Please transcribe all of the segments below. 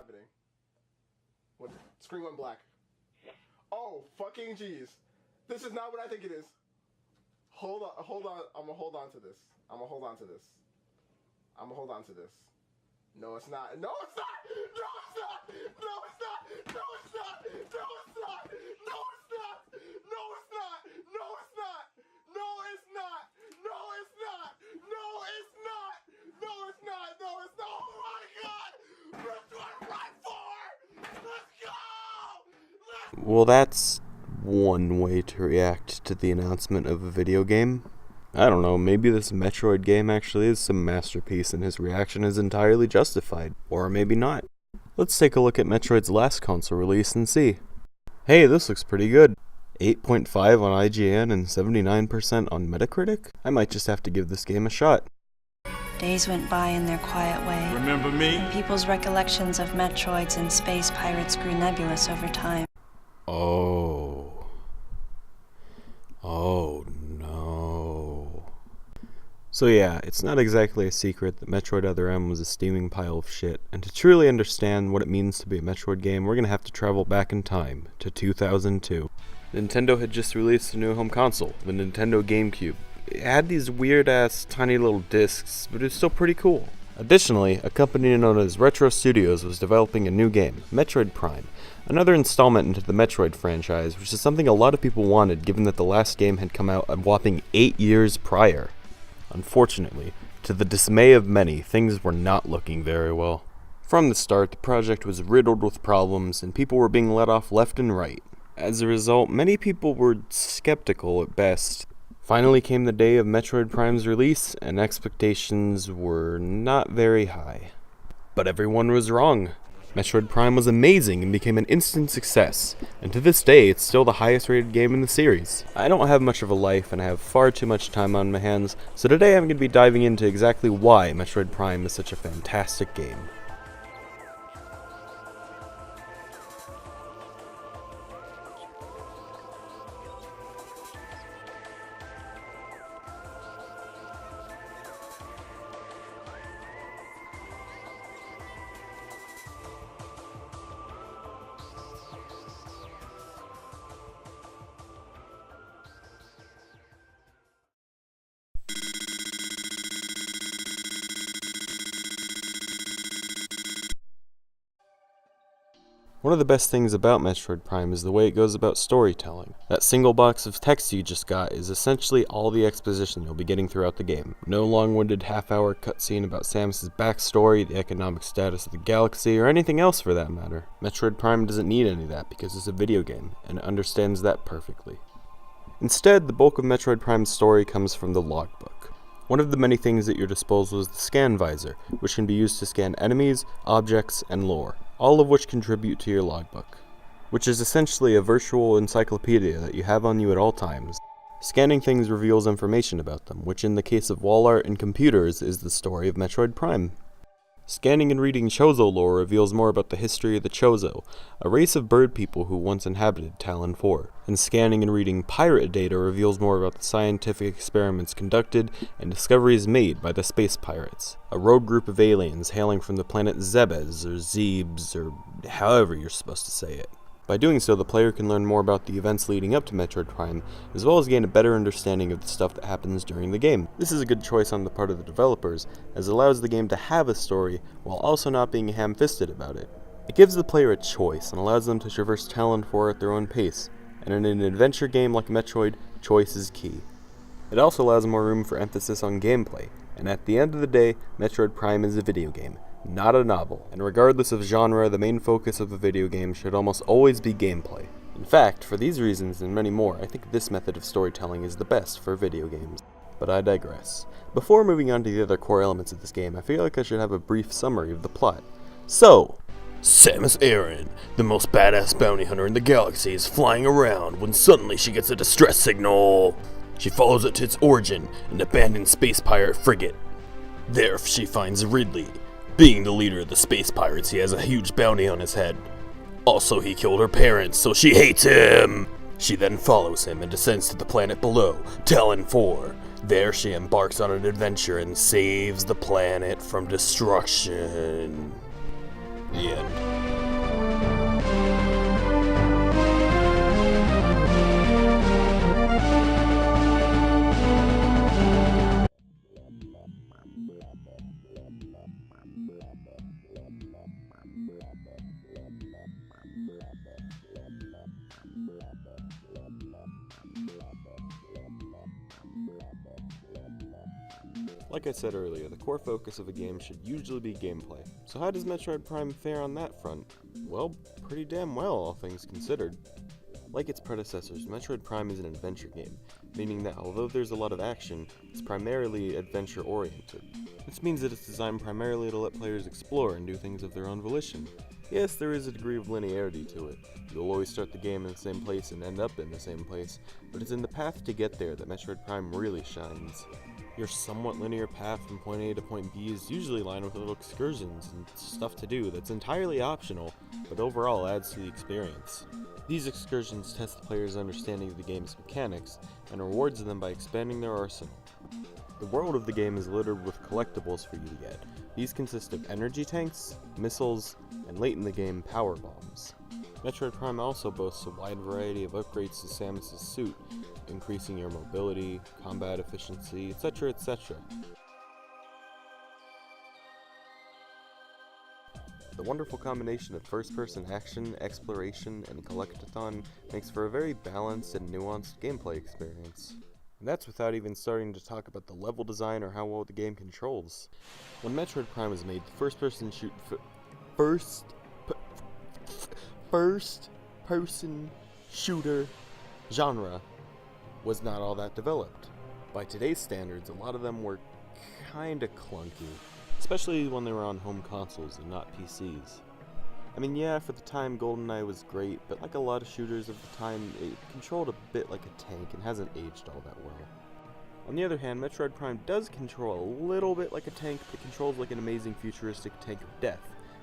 happening? What? Screen went black. Oh, fucking jeez. This is not what I think it is. Hold on. I'm gonna hold on to this. No, it's not. No, it's not. Oh my God! Metroid Prime 4! Let's go! Well, that's one way to react to the announcement of a video game. I don't know, maybe this Metroid game actually is some masterpiece and his reaction is entirely justified. Or maybe not. Let's take a look at Metroid's last console release and see. Hey, this looks pretty good. 8.5 on IGN and 79% on Metacritic? I might just have to give this game a shot. Days went by in their quiet way. Remember me? And people's recollections of Metroids and space pirates grew nebulous over time. Oh no. So yeah, it's not exactly a secret that Metroid Other M was a steaming pile of shit, and to truly understand what it means to be a Metroid game, we're gonna have to travel back in time, to 2002. Nintendo had just released a new home console, the Nintendo Gamecube. It had these weird-ass tiny little discs, but it was still pretty cool. Additionally, a company known as Retro Studios was developing a new game, Metroid Prime, another installment into the Metroid franchise, which is something a lot of people wanted given that the last game had come out a whopping 8 years prior. Unfortunately, to the dismay of many, things were not looking very well. From the start, the project was riddled with problems, and people were being let off left and right. As a result, many people were skeptical at best. Finally came the day of Metroid Prime's release, and expectations were not very high. But everyone was wrong. Metroid Prime was amazing and became an instant success, and to this day it's still the highest rated game in the series. I don't have much of a life and I have far too much time on my hands, so today I'm going to be diving into exactly why Metroid Prime is such a fantastic game. One of the best things about Metroid Prime is the way it goes about storytelling. That single box of text you just got is essentially all the exposition you'll be getting throughout the game. No long-winded half-hour cutscene about Samus's backstory, the economic status of the galaxy, or anything else for that matter. Metroid Prime doesn't need any of that because it's a video game, and it understands that perfectly. Instead, the bulk of Metroid Prime's story comes from the logbook. One of the many things at your disposal is the scan visor, which can be used to scan enemies, objects, and lore, all of which contribute to your logbook, which is essentially a virtual encyclopedia that you have on you at all times. Scanning things reveals information about them, which in the case of wall art and computers is the story of Metroid Prime. Scanning and reading Chozo lore reveals more about the history of the Chozo, a race of bird people who once inhabited Talon 4. And scanning and reading pirate data reveals more about the scientific experiments conducted and discoveries made by the space pirates, a rogue group of aliens hailing from the planet Zebes, or Zebes, or however you're supposed to say it. By doing so, the player can learn more about the events leading up to Metroid Prime, as well as gain a better understanding of the stuff that happens during the game. This is a good choice on the part of the developers, as it allows the game to have a story, while also not being ham-fisted about it. It gives the player a choice, and allows them to traverse Talon 4 at their own pace, and in an adventure game like Metroid, choice is key. It also allows more room for emphasis on gameplay, and at the end of the day, Metroid Prime is a video game, not a novel, and regardless of genre, the main focus of a video game should almost always be gameplay. In fact, for these reasons and many more, I think this method of storytelling is the best for video games. But I digress. Before moving on to the other core elements of this game, I feel like I should have a brief summary of the plot. So, Samus Aran, the most badass bounty hunter in the galaxy, is flying around when suddenly she gets a distress signal. She follows it to its origin, an abandoned space pirate frigate. There she finds Ridley. Being the leader of the space pirates, he has a huge bounty on his head. Also, he killed her parents, so she hates him! She then follows him and descends to the planet below, Talon 4. There she embarks on an adventure and saves the planet from destruction. The end. Like I said earlier, the core focus of a game should usually be gameplay. So how does Metroid Prime fare on that front? Well, pretty damn well, all things considered. Like its predecessors, Metroid Prime is an adventure game, meaning that although there's a lot of action, it's primarily adventure-oriented. This means that it's designed primarily to let players explore and do things of their own volition. Yes, there is a degree of linearity to it. You'll always start the game in the same place and end up in the same place, but it's in the path to get there that Metroid Prime really shines. Your somewhat linear path from point A to point B is usually lined with little excursions and stuff to do that's entirely optional, but overall adds to the experience. These excursions test the player's understanding of the game's mechanics, and rewards them by expanding their arsenal. The world of the game is littered with collectibles for you to get. These consist of energy tanks, missiles, and late in the game, power bombs. Metroid Prime also boasts a wide variety of upgrades to Samus' suit, increasing your mobility, combat efficiency, etc., etc. The wonderful combination of first-person action, exploration, and collectathon makes for a very balanced and nuanced gameplay experience. And that's without even starting to talk about the level design or how well the game controls. When Metroid Prime was made, the first-person shooter genre was not all that developed. By today's standards, a lot of them were kinda clunky, especially when they were on home consoles and not PCs. I mean, yeah, for the time, GoldenEye was great, but like a lot of shooters of the time, it controlled a bit like a tank and hasn't aged all that well. On the other hand, Metroid Prime does control a little bit like a tank, but controls like an amazing futuristic tank of death,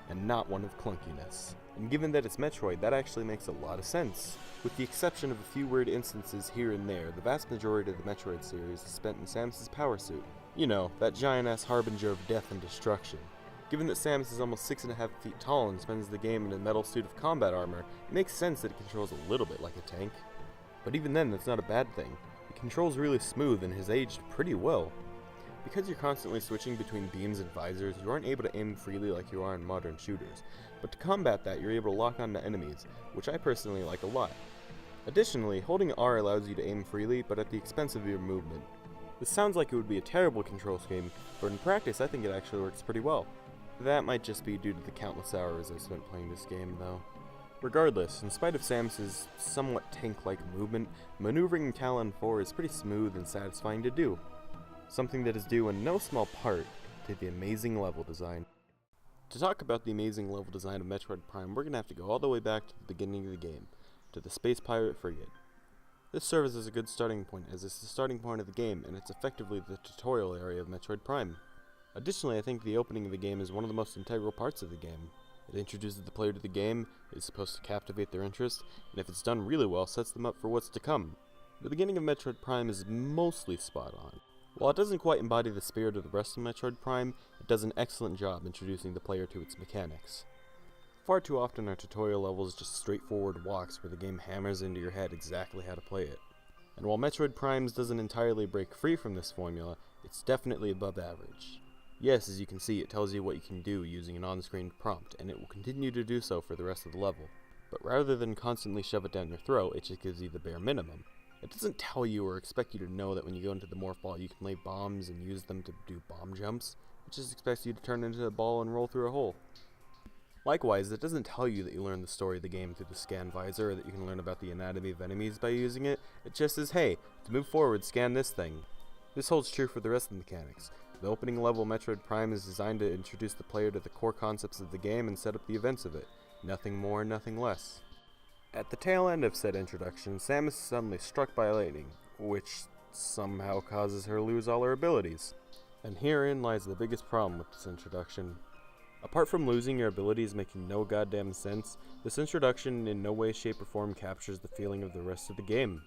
and not one of clunkiness. And given that it's Metroid, that actually makes a lot of sense. With the exception of a few weird instances here and there, the vast majority of the Metroid series is spent in Samus' power suit. You know, that giant-ass harbinger of death and destruction. Given that Samus is almost 6.5 feet tall and spends the game in a metal suit of combat armor, it makes sense that it controls a little bit like a tank. But even then, that's not a bad thing. It controls really smooth and has aged pretty well. Because you're constantly switching between beams and visors, you aren't able to aim freely like you are in modern shooters. But to combat that, you're able to lock onto enemies, which I personally like a lot. Additionally, holding R allows you to aim freely, but at the expense of your movement. This sounds like it would be a terrible control scheme, but in practice I think it actually works pretty well. That might just be due to the countless hours I've spent playing this game, though. Regardless, in spite of Samus' somewhat tank-like movement, maneuvering in Talon 4 is pretty smooth and satisfying to do. Something that is due in no small part to the amazing level design. To talk about the amazing level design of Metroid Prime, we're going to have to go all the way back to the beginning of the game, to the Space Pirate Frigate. This serves as a good starting point, as it's the starting point of the game, and it's effectively the tutorial area of Metroid Prime. Additionally, I think the opening of the game is one of the most integral parts of the game. It introduces the player to the game, is supposed to captivate their interest, and if it's done really well, sets them up for what's to come. The beginning of Metroid Prime is mostly spot on. While it doesn't quite embody the spirit of the rest of Metroid Prime, it does an excellent job introducing the player to its mechanics. Far too often our tutorial levels just straightforward walks where the game hammers into your head exactly how to play it. And while Metroid Prime's doesn't entirely break free from this formula, it's definitely above average. Yes, as you can see, it tells you what you can do using an on-screen prompt, and it will continue to do so for the rest of the level. But rather than constantly shove it down your throat, it just gives you the bare minimum. It doesn't tell you or expect you to know that when you go into the morph ball you can lay bombs and use them to do bomb jumps. It just expects you to turn into a ball and roll through a hole. Likewise, it doesn't tell you that you learn the story of the game through the scan visor or that you can learn about the anatomy of enemies by using it. It just says, hey, to move forward, scan this thing. This holds true for the rest of the mechanics. The opening level Metroid Prime is designed to introduce the player to the core concepts of the game and set up the events of it. Nothing more, nothing less. At the tail end of said introduction, Samus is suddenly struck by lightning, which somehow causes her to lose all her abilities. And herein lies the biggest problem with this introduction. Apart from losing your abilities making no goddamn sense, this introduction in no way, shape, or form captures the feeling of the rest of the game.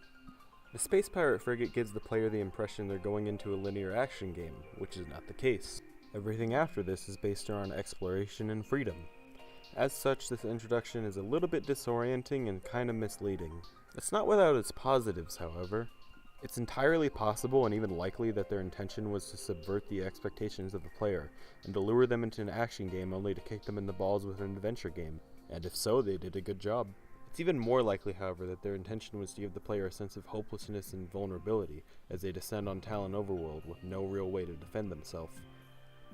The Space Pirate Frigate gives the player the impression they're going into a linear action game, which is not the case. Everything after this is based around exploration and freedom. As such, this introduction is a little bit disorienting and kinda misleading. It's not without its positives, however. It's entirely possible and even likely that their intention was to subvert the expectations of the player, and to lure them into an action game only to kick them in the balls with an adventure game. And if so, they did a good job. It's even more likely, however, that their intention was to give the player a sense of hopelessness and vulnerability as they descend on Talon Overworld with no real way to defend themselves.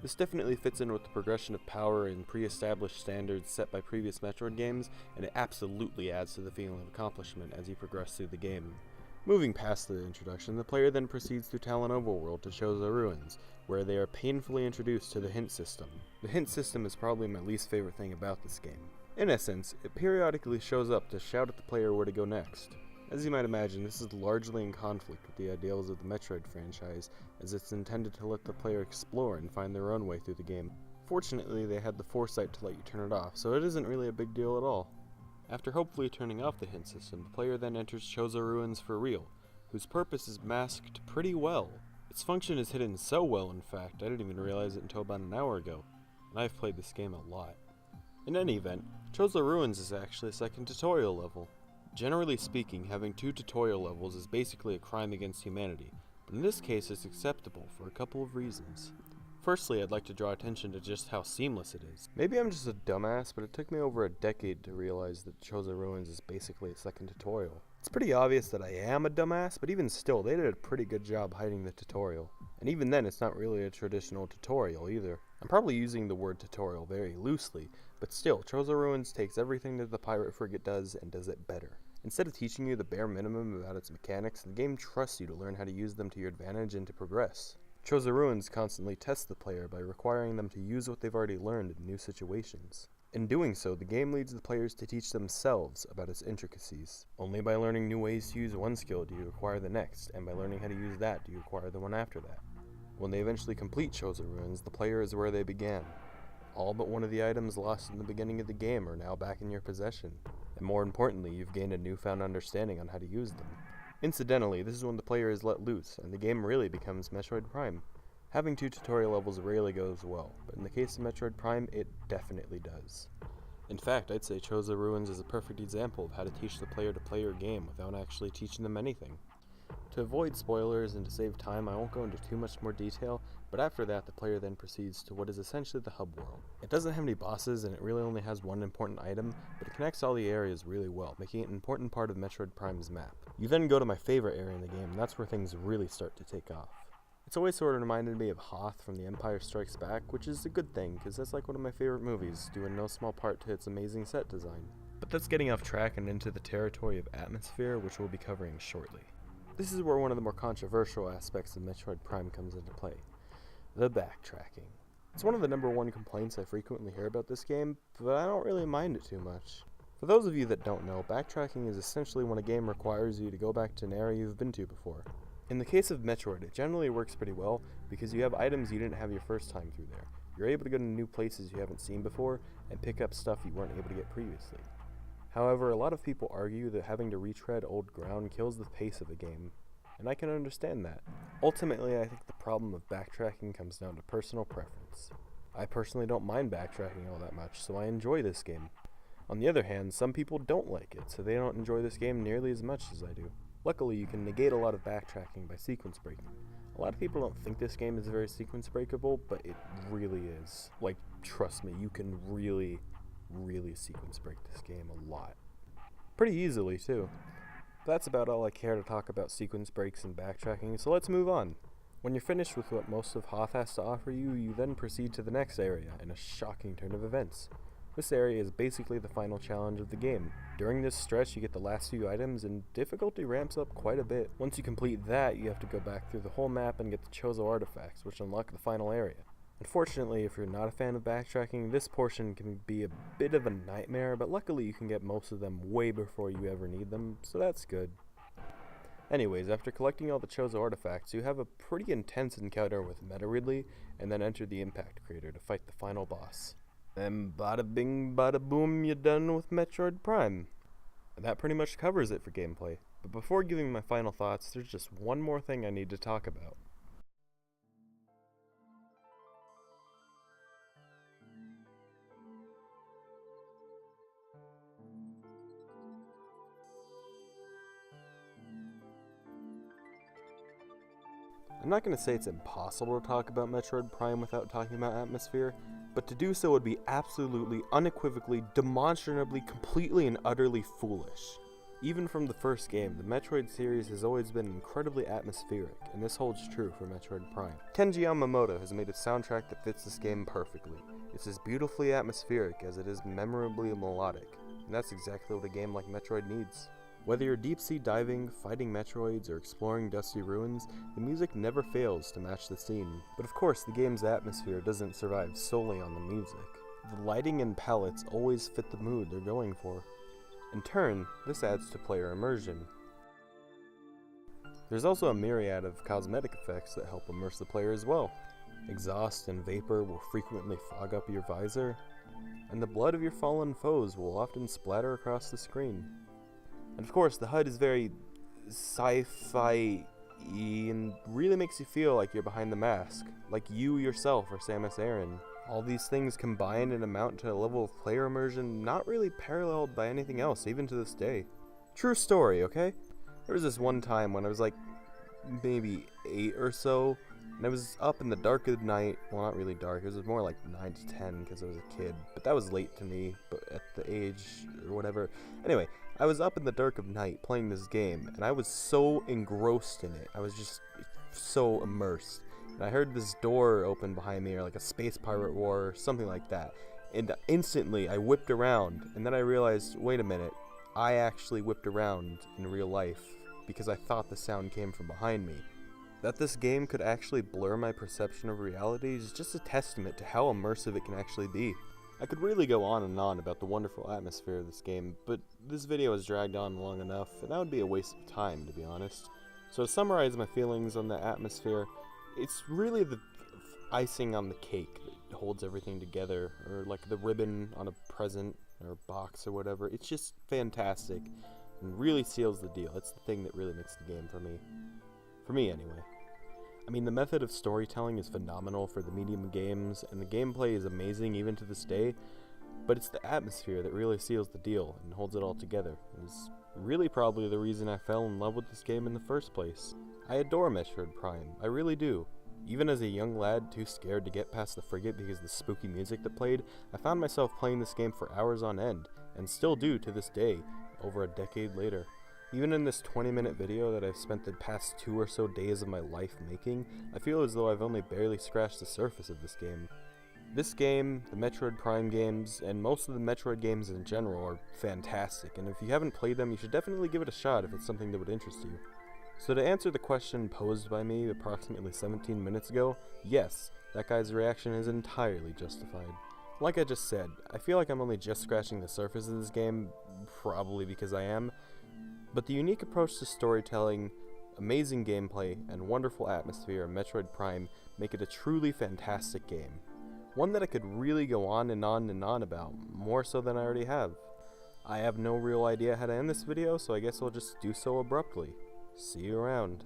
This definitely fits in with the progression of power and pre-established standards set by previous Metroid games, and it absolutely adds to the feeling of accomplishment as you progress through the game. Moving past the introduction, the player then proceeds through Talon Overworld to Chozo Ruins, where they are painfully introduced to the hint system. The hint system is probably my least favorite thing about this game. In essence, it periodically shows up to shout at the player where to go next. As you might imagine, this is largely in conflict with the ideals of the Metroid franchise, as it's intended to let the player explore and find their own way through the game. Fortunately, they had the foresight to let you turn it off, so it isn't really a big deal at all. After hopefully turning off the hint system, the player then enters Chozo Ruins for real, whose purpose is masked pretty well. Its function is hidden so well, in fact, I didn't even realize it until about an hour ago, and I've played this game a lot. In any event, Chozo Ruins is actually a second tutorial level. Generally speaking, having 2 tutorial levels is basically a crime against humanity, but in this case it's acceptable for a couple of reasons. Firstly, I'd like to draw attention to just how seamless it is. Maybe I'm just a dumbass, but it took me over a decade to realize that Chozo Ruins is basically a second tutorial. It's pretty obvious that I am a dumbass, but even still, they did a pretty good job hiding the tutorial. And even then, it's not really a traditional tutorial either. I'm probably using the word tutorial very loosely, but still, Chozo Ruins takes everything that the pirate frigate does and does it better. Instead of teaching you the bare minimum about its mechanics, the game trusts you to learn how to use them to your advantage and to progress. Chozo Ruins constantly tests the player by requiring them to use what they've already learned in new situations. In doing so, the game leads the players to teach themselves about its intricacies. Only by learning new ways to use one skill do you acquire the next, and by learning how to use that do you acquire the one after that. When they eventually complete Chozo Ruins, the player is where they began. All but one of the items lost in the beginning of the game are now back in your possession, and more importantly, you've gained a newfound understanding on how to use them. Incidentally, this is when the player is let loose, and the game really becomes Metroid Prime. Having 2 tutorial levels rarely goes well, but in the case of Metroid Prime, it definitely does. In fact, I'd say Chozo Ruins is a perfect example of how to teach the player to play your game without actually teaching them anything. To avoid spoilers and to save time, I won't go into too much more detail, but after that the player then proceeds to what is essentially the hub world. It doesn't have any bosses and it really only has one important item, but it connects all the areas really well, making it an important part of Metroid Prime's map. You then go to my favorite area in the game, and that's where things really start to take off. It's always sort of reminded me of Hoth from The Empire Strikes Back, which is a good thing, because that's like one of my favorite movies, due in no small part to its amazing set design. But that's getting off track and into the territory of atmosphere, which we'll be covering shortly. This is where one of the more controversial aspects of Metroid Prime comes into play: the backtracking. It's one of the #1 complaints I frequently hear about this game, but I don't really mind it too much. For those of you that don't know, backtracking is essentially when a game requires you to go back to an area you've been to before. In the case of Metroid, it generally works pretty well because you have items you didn't have your first time through there. You're able to go to new places you haven't seen before and pick up stuff you weren't able to get previously. However, a lot of people argue that having to retread old ground kills the pace of a game, and I can understand that. Ultimately, I think the problem of backtracking comes down to personal preference. I personally don't mind backtracking all that much, so I enjoy this game. On the other hand, some people don't like it, so they don't enjoy this game nearly as much as I do. Luckily, you can negate a lot of backtracking by sequence breaking. A lot of people don't think this game is very sequence breakable, but it really is. Like, trust me, you can really sequence break this game a lot. Pretty easily, too. But that's about all I care to talk about sequence breaks and backtracking, so let's move on. When you're finished with what most of Hoth has to offer you, you then proceed to the next area in a shocking turn of events. This area is basically the final challenge of the game. During this stretch, you get the last few items, and difficulty ramps up quite a bit. Once you complete that, you have to go back through the whole map and get the Chozo artifacts, which unlock the final area. Unfortunately, if you're not a fan of backtracking, this portion can be a bit of a nightmare, but luckily you can get most of them way before you ever need them, so that's good. Anyways, after collecting all the Chozo artifacts, you have a pretty intense encounter with Meta Ridley, and then enter the Impact Crater to fight the final boss. Then bada bing bada boom, you're done with Metroid Prime. And that pretty much covers it for gameplay. But before giving my final thoughts, there's just one more thing I need to talk about. I'm not going to say it's impossible to talk about Metroid Prime without talking about atmosphere, but to do so would be absolutely, unequivocally, demonstrably, completely and utterly foolish. Even from the first game, the Metroid series has always been incredibly atmospheric, and this holds true for Metroid Prime. Kenji Yamamoto has made a soundtrack that fits this game perfectly. It's as beautifully atmospheric as it is memorably melodic, and that's exactly what a game like Metroid needs. Whether you're deep-sea diving, fighting Metroids, or exploring dusty ruins, the music never fails to match the scene. But of course, the game's atmosphere doesn't survive solely on the music. The lighting and palettes always fit the mood they're going for. In turn, this adds to player immersion. There's also a myriad of cosmetic effects that help immerse the player as well. Exhaust and vapor will frequently fog up your visor, and the blood of your fallen foes will often splatter across the screen. And of course, the HUD is very sci-fi-y and really makes you feel like you're behind the mask, like you yourself are Samus Aran. All these things combine and amount to a level of player immersion not really paralleled by anything else, even to this day. True story, okay? There was this one time when I was like maybe 8 or so, and I was up in the dark of the night. Well, not really dark, it was more like 9 to 10 because I was a kid, but that was late to me, but at the age or whatever. Anyway, I was up in the dark of night playing this game, and I was so engrossed in it. I was just so immersed. And I heard this door open behind me, or like a space pirate war, or something like that. And instantly, I whipped around, and then I realized, wait a minute, I actually whipped around in real life, because I thought the sound came from behind me. That this game could actually blur my perception of reality is just a testament to how immersive it can actually be. I could really go on and on about the wonderful atmosphere of this game, but this video has dragged on long enough, and that would be a waste of time, to be honest. So to summarize my feelings on the atmosphere, it's really the icing on the cake that holds everything together, or like the ribbon on a present or box or whatever. It's just fantastic and really seals the deal. It's the thing that really makes the game for me. For me, anyway. I mean, the method of storytelling is phenomenal for the medium of games, and the gameplay is amazing even to this day, but it's the atmosphere that really seals the deal and holds it all together. It's really probably the reason I fell in love with this game in the first place. I adore Metroid Prime, I really do. Even as a young lad too scared to get past the frigate because of the spooky music that played, I found myself playing this game for hours on end, and still do to this day, over a decade later. Even in this 20-minute video that I've spent the past 2 or so days of my life making, I feel as though I've only barely scratched the surface of this game. This game, the Metroid Prime games, and most of the Metroid games in general are fantastic, and if you haven't played them, you should definitely give it a shot if it's something that would interest you. So to answer the question posed by me approximately 17 minutes ago, yes, that guy's reaction is entirely justified. Like I just said, I feel like I'm only just scratching the surface of this game, probably because I am, but the unique approach to storytelling, amazing gameplay, and wonderful atmosphere of Metroid Prime make it a truly fantastic game. One that I could really go on and on and on about, more so than I already have. I have no real idea how to end this video, so I guess I'll just do so abruptly. See you around.